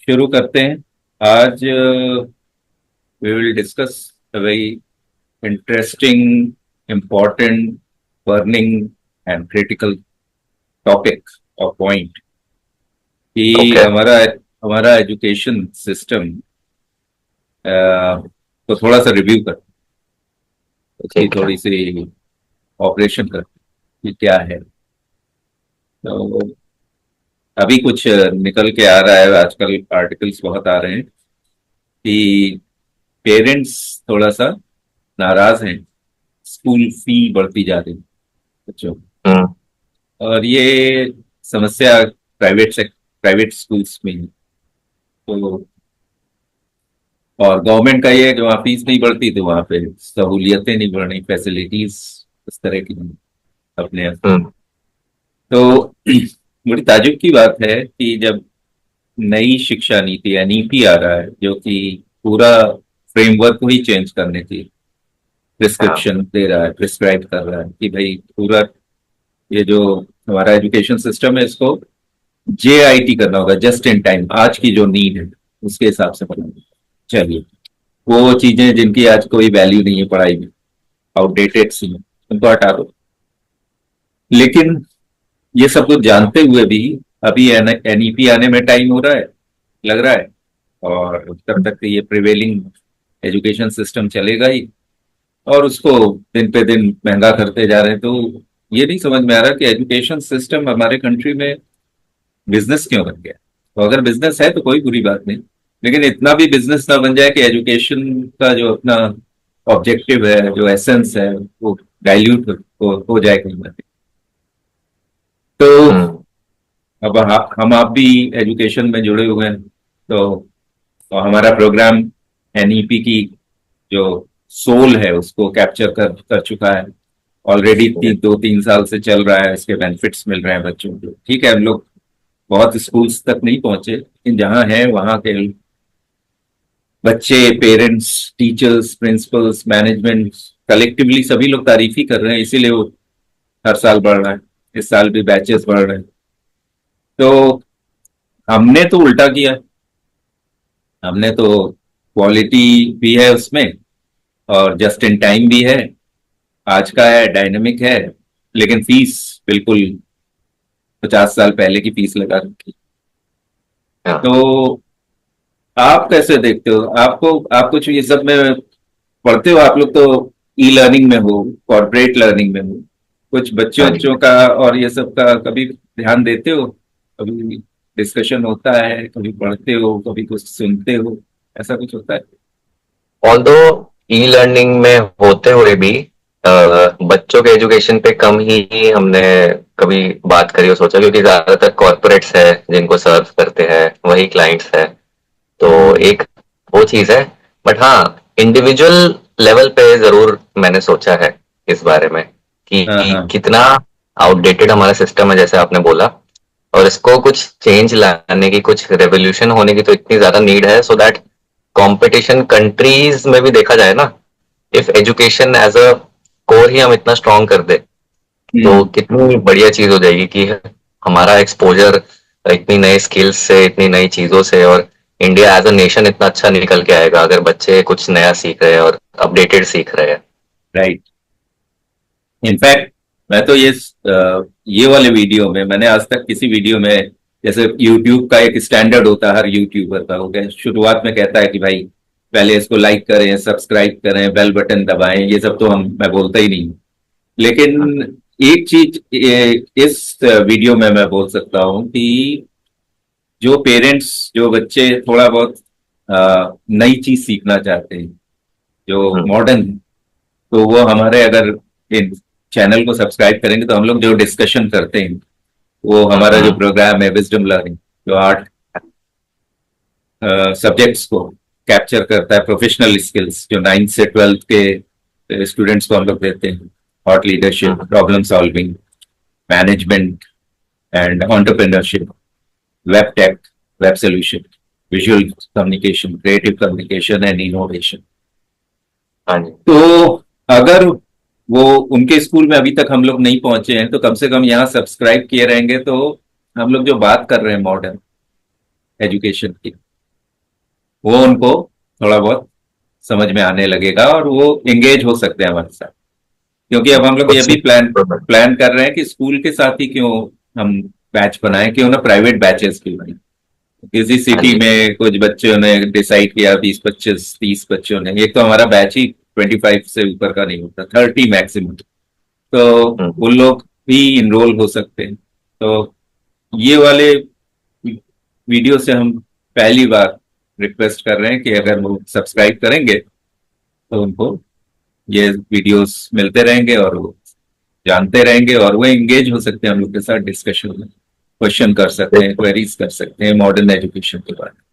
शुरू करते हैं। आज we will discuss a very interesting, important, burning and critical topic और पॉइंट कि ओके। हमारा हमारा एजुकेशन सिस्टम को थोड़ा सा रिव्यू कर, उसकी ठीक है। थोड़ी सी ऑपरेशन कर कि क्या है। तो अभी कुछ निकल के आ रहा है, आजकल आर्टिकल्स बहुत आ रहे हैं कि पेरेंट्स थोड़ा सा नाराज हैं, स्कूल फी बढ़ती जा रही है बच्चों की। हम्म। और ये समस्या प्राइवेट स्कूल्स में है। तो और गवर्नमेंट का ये है कि वहाँ फीस नहीं बढ़ती तो वहाँ पे सहूलियतें नहीं बढ़ रही, फैसिलिटीज इस तरह की नहीं अपने यहाँ। हम्म। तो बड़ी ताजुब की बात है कि जब नई शिक्षा नीति एनईपी आ रहा है जो कि पूरा फ्रेमवर्क को ही चेंज करने की हाँ। प्रिस्क्रिप्शन दे रहा है, प्रिस्क्राइब कर रहा है कि भाई पूरा ये जो हमारा एजुकेशन सिस्टम है इसको जेआईटी करना होगा, जस्ट इन टाइम, आज की जो नीड है उसके हिसाब से बनाना चाहिए। वो चीजें जिनकी आज कोई वैल्यू नहीं है पढ़ाई में, आउटडेटेड सी हैं, उनको हटा दो। लेकिन ये सब कुछ जानते हुए भी अभी एनईपी आने में टाइम हो रहा है, लग रहा है। और तब तक ये प्रिवेलिंग एजुकेशन सिस्टम चलेगा ही, और उसको दिन पे दिन महंगा करते जा रहे हैं। तो ये नहीं समझ में आ रहा कि एजुकेशन सिस्टम हमारे कंट्री में बिजनेस क्यों बन गया। तो अगर बिजनेस है तो कोई बुरी बात नहीं, लेकिन इतना भी बिजनेस ना बन जाए कि एजुकेशन का जो अपना ऑब्जेक्टिव है, जो एसेंस है, वो डाइल्यूट हो जाए कहीं ना कहीं। तो हम्म। अब हम आप भी एजुकेशन में जुड़े हुए हैं। तो हमारा प्रोग्राम एनईपी की जो सोल है उसको कैप्चर कर चुका है ऑलरेडी। 2-3 साल से चल रहा है, इसके बेनिफिट्स मिल रहे हैं बच्चों को। ठीक है, हम लोग बहुत स्कूल्स तक नहीं पहुंचे, लेकिन जहां है वहां के बच्चे, parents, teachers, principles, management, collectively सभी लोग तारीफ ही कर रहे हैं, इसीलिए वो हर साल बढ़ रहा है। इस साल भी बैचेस बढ़ रहे हैं। तो हमने तो उल्टा किया, हमने तो क्वालिटी भी है उसमें और जस्ट इन टाइम भी है, आज का है, डायनेमिक है, लेकिन फीस बिल्कुल 50 साल पहले की फीस लगा रखी। हाँ। तो आप कैसे देखते हो, आप कुछ ये सब में पढ़ते हो? आप लोग तो ई लर्निंग में हो, कॉर्पोरेट लर्निंग में हो, कुछ बच्चों हाँ जी। बच्चों का और ये सब का कभी ध्यान देते हो? कभी डिस्कशन होता है, कभी पढ़ते हो, कभी कुछ सुनते हो, ऐसा कुछ होता है? ऑल्दो ई लर्निंग में होते हुए भी बच्चों के एजुकेशन पे कम ही हमने कभी बात करी और सोचा, क्योंकि ज्यादातर कॉर्पोरेट्स है जिनको सर्व करते हैं, वही क्लाइंट्स है। तो हम्म। एक वो चीज है। बट हाँ, इंडिविजुअल लेवल पे जरूर मैंने सोचा है इस बारे में कि हाँ हाँ। कितना आउटडेटेड हमारा सिस्टम है, जैसे आपने बोला। और इसको कुछ चेंज लाने की, कुछ रेवोल्यूशन होने की तो इतनी ज्यादा नीड है, सो दैट कंपटीशन कंट्रीज में भी देखा जाए ना, if education as a core ही हम इतना स्ट्रांग कर दे तो हम्म। कितनी बढ़िया चीज हो जाएगी कि हमारा एक्सपोजर इतनी नई स्किल्स से, इतनी नई चीजों से, और इंडिया एज अ नेशन इतना अच्छा निकल के आएगा अगर बच्चे कुछ नया सीख रहे हैं और अपडेटेड सीख रहे हैं। राइट। इनफैक्ट मैं तो ये वाले वीडियो में, मैंने आज तक किसी वीडियो में, जैसे यूट्यूब का एक स्टैंडर्ड होता है हर यूट्यूबर का, हो गया शुरुआत में कहता है कि भाई पहले इसको लाइक करें, सब्सक्राइब करें, बेल बटन दबाएं, ये सब तो हम मैं बोलता ही नहीं हूं। लेकिन एक चीज इस वीडियो में मैं बोल सकता हूं कि जो पेरेंट्स, जो बच्चे थोड़ा बहुत नई चीज सीखना चाहते हैं, जो हम्म। मॉडर्न, तो वो हमारे अगर इन चैनल को सब्सक्राइब करेंगे तो हम लोग जो डिस्कशन करते हैं, वो हमारा जो हम्म। प्रोग्राम है विजडम लर्निंग, जो 8 सब्जेक्ट्स को कैप्चर करता है, प्रोफेशनल स्किल्स जो 9 से 12 के स्टूडेंट्स को हम लोग देते हैं, thought leadership, hmm. Problem solving, management and entrepreneurship, web tech, web solution, visual communication, creative communication and innovation. हाँ जी। तो अगर वो उनके स्कूल में अभी तक हम लोग नहीं पहुंचे हैं तो कम से कम यहाँ सब्सक्राइब किए रहेंगे तो हम लोग जो बात कर रहे हैं मॉडर्न एजुकेशन की, वो उनको थोड़ा बहुत समझ में आने लगेगा और वो एंगेज हो सकते हैं हमारे साथ। क्योंकि अब हम लोग ये कुछ भी प्लान प्लान कर रहे हैं कि स्कूल के साथ ही क्यों हम बैच बनाएं, क्यों ना प्राइवेट बैचेस भी बने। किसी हाँ सिटी जी। में कुछ बच्चों ने डिसाइड किया, 20 25 30 बच्चों ने, एक तो हमारा बैच ही 25 से ऊपर का नहीं होता, 30 मैक्सिमम, तो हम्म। वो लोग भी इनरोल हो सकते हैं। तो ये वाले वीडियो से हम पहली बार रिक्वेस्ट कर रहे हैं कि अगर वो सब्सक्राइब करेंगे तो उनको ये वीडियोस मिलते रहेंगे और वो जानते रहेंगे और वो एंगेज हो सकते हैं हम लोग के साथ डिस्कशन में, क्वेश्चन कर सकते हैं, क्वेरीज कर सकते हैं मॉडर्न एजुकेशन के बारे में।